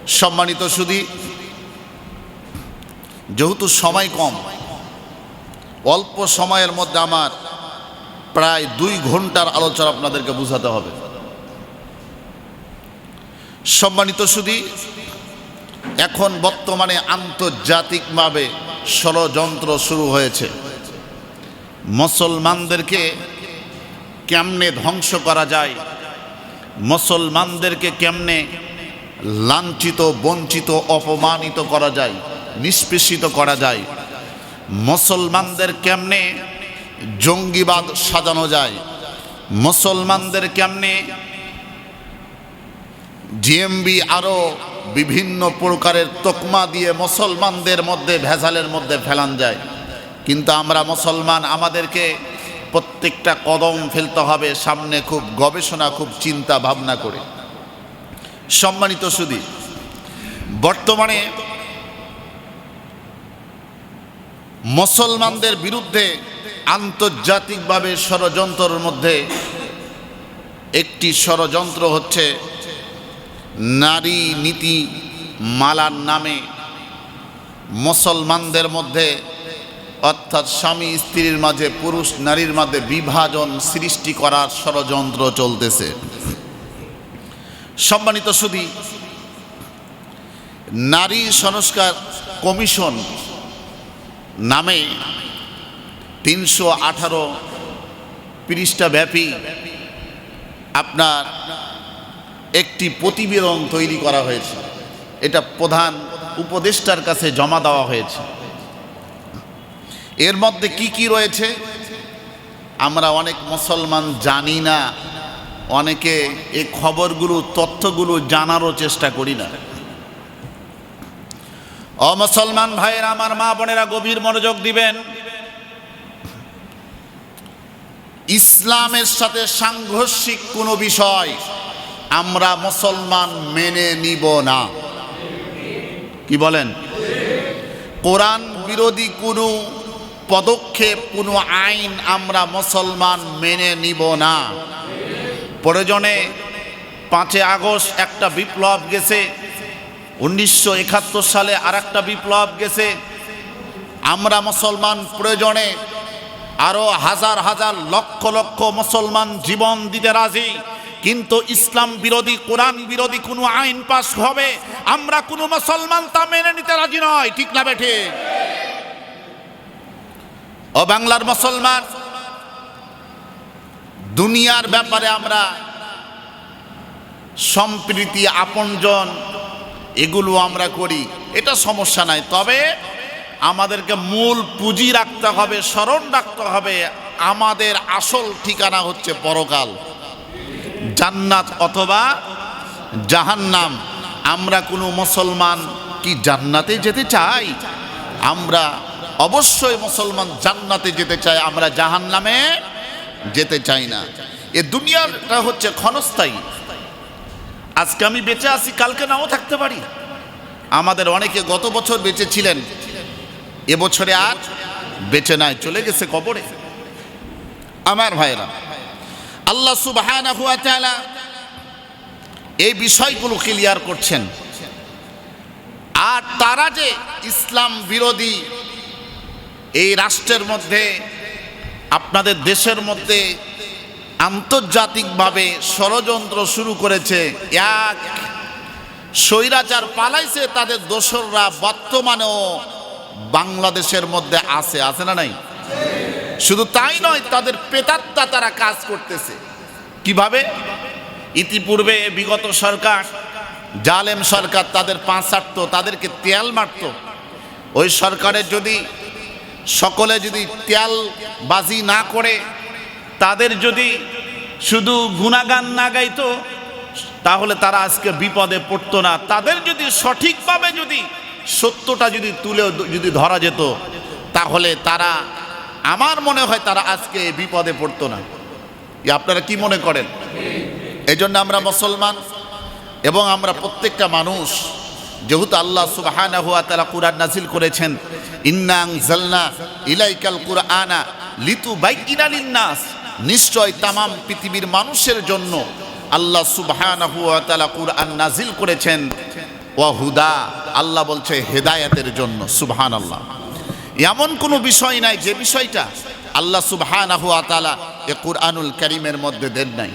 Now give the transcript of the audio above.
সম্মানিত সুধী, যেহেতু সময় কম, অল্প সময়ের মধ্যে আমার প্রায় 2 ঘন্টার আলোচনা আপনাদেরকে বোঝাতে হবে। সম্মানিত সুধী, এখন বর্তমানে আন্তর্জাতিকভাবে ষড়যন্ত্র শুরু হয়েছে। মুসলমানদেরকে কেমনে ধ্বংস করা যায়, মুসলমানদেরকে কেমনে লাঞ্ছিত, বঞ্চিত, অপমানিত করা যায়, নিষ্পেষিত করা যায়, মুসলমানদের কেমনে জঙ্গিবাদ সাজানো যায়, মুসলমানদের কেমনে জিএমবি আরও বিভিন্ন প্রকারের তকমা দিয়ে মুসলমানদের মধ্যে ভেজালের মধ্যে ফেলান যায়। কিন্তু আমরা মুসলমান, আমাদেরকে প্রত্যেকটা কদম ফেলতে হবে সামনে, খুব গবেষণা, খুব চিন্তা ভাবনা করে। সম্মানিত সুধী, বর্তমানে মুসলমানদের বিরুদ্ধে আন্তর্জাতিকভাবে ষড়যন্ত্রের মধ্যে একটি ষড়যন্ত্র হচ্ছে নারী নীতি মালার নামে মুসলমানদের মধ্যে, অর্থাৎ স্বামী স্ত্রীর মাঝে, পুরুষ নারীর মাঝে বিভাজন সৃষ্টি করার ষড়যন্ত্র চলতেছে। সম্মানিত সুধী, নারী সংস্কার কমিশন নামে 318 পৃষ্ঠা ব্যাপী আপনার একটি প্রতিবেদন তৈরি করা হয়েছে। এটা প্রধান উপদেষ্টার কাছে জমা দেওয়া হয়েছে। এর মধ্যে কি কি রয়েছে আমরা অনেক মুসলমান জানি না, অনেকে এই খবরগুলো, তথ্যগুলো জানারও চেষ্টা করি না। মুসলমান ভাইয়েরা, আমার মা বোনেরা, গভীর মনোযোগ দিবেন। ইসলামের সাথে সাংঘর্ষিক কোনো বিষয় আমরা মুসলমান মেনে নিব না। কি বলেন? কোরআন বিরোধী কোনো পদক্ষেপ, কোনো আইন আমরা মুসলমান মেনে নিব না। প্রয়োজনে 5 আগস্ট একটা বিপ্লব গেছে, 1971 সালে আর একটা বিপ্লব গেছে। আমরা মুসলমান প্রয়োজনে আরো হাজার হাজার লক্ষ লক্ষ মুসলমান জীবন দিতে রাজি, কিন্তু ইসলাম বিরোধী, কোরআন বিরোধী কোনো আইন পাস হবে, আমরা কোনো মুসলমান তা মেনে নিতে রাজি নয়। ঠিক না বেঠে? ও বাংলার মুসলমান, দুনিয়ার ব্যাপারে আমরা সম্প্রীতি, আপনজন, এগুলো আমরা করি, এটা সমস্যা নাই। তবে আমাদেরকে মূল পুঁজি রাখতে হবে, স্মরণ রাখতে হবে, আমাদের আসল ঠিকানা হচ্ছে পরকাল, জান্নাত অথবা জাহান্নাম। আমরা কোনো মুসলমান কি জান্নাতে যেতে চাই? আমরা অবশ্যই মুসলমান জান্নাতে যেতে চাই, আমরা জাহান্নামে যেতে চাই না। এ দুনিয়াটা হচ্ছে ক্ষণস্থায়ী। আজকে আমি বেঁচে আছি, কালকে নাও থাকতে পারি। আমাদের অনেকে গত বছর বেঁচে ছিলেন, এবছরে আর বেঁচে নাই, চলে গেছে কবরে। আমার ভাইরা, আল্লাহ সুবহানাহু ওয়া তাআলা এই বিষয়গুলো ক্লিয়ার করছেন। আর তারা যে ইসলাম বিরোধী এই রাষ্ট্রের মধ্যে, আপনাদের দেশের মধ্যে আন্তর্জাতিকভাবে ষড়যন্ত্র শুরু করেছে, এক স্বৈরাচার পালাইছে, তাদের দোসররা বর্তমানেও বাংলাদেশের মধ্যে আছে না নাই? শুধু তাই নয়, তাদের প্রেতাত্মা তারা কাজ করতেছে। কিভাবে? ইতিপূর্বে বিগত সরকার, জালেম সরকার, তাদের পাঁচ ছাড়তো, তাদেরকে তেল মারত। ওই সরকারের যদি সকলে যদি তেলবাজি না করে, তাদের যদি শুধু গুণাগান না গাইতো, তাহলে তারা আজকে বিপদে পড়তো না। তাদের যদি সঠিকভাবে যদি সত্যটা যদি তুলে যদি ধরা যেত, তাহলে তারা, আমার মনে হয় তারা আজকে বিপদে পড়তো না। আপনারা কি মনে করেন? এই জন্য আমরা মুসলমান এবং আমরা প্রত্যেকটা মানুষ, যেহেতু আল্লাহ সুবহানাহু ওয়া তাআলা কুরআন নাজিল করেছেন, ইন্না আনজালনা ইলাইকাল কুরআনা লিতুবাইয়িনা লিন-নাস, নিশ্চয় তামাম পৃথিবীর মানুষের জন্য আল্লাহ সুবহানাহু ওয়া তাআলা কুরআন নাজিল করেছেন ওয়া হুদা, আল্লাহ বলছে হেদায়েতের জন্য। সুবহানাল্লাহ। এমন কোনো বিষয় নাই যে বিষয়টা আল্লাহ সুবহানাহু ওয়া তাআলা এ কুরআনুল কারীমের মধ্যে দেন নাই।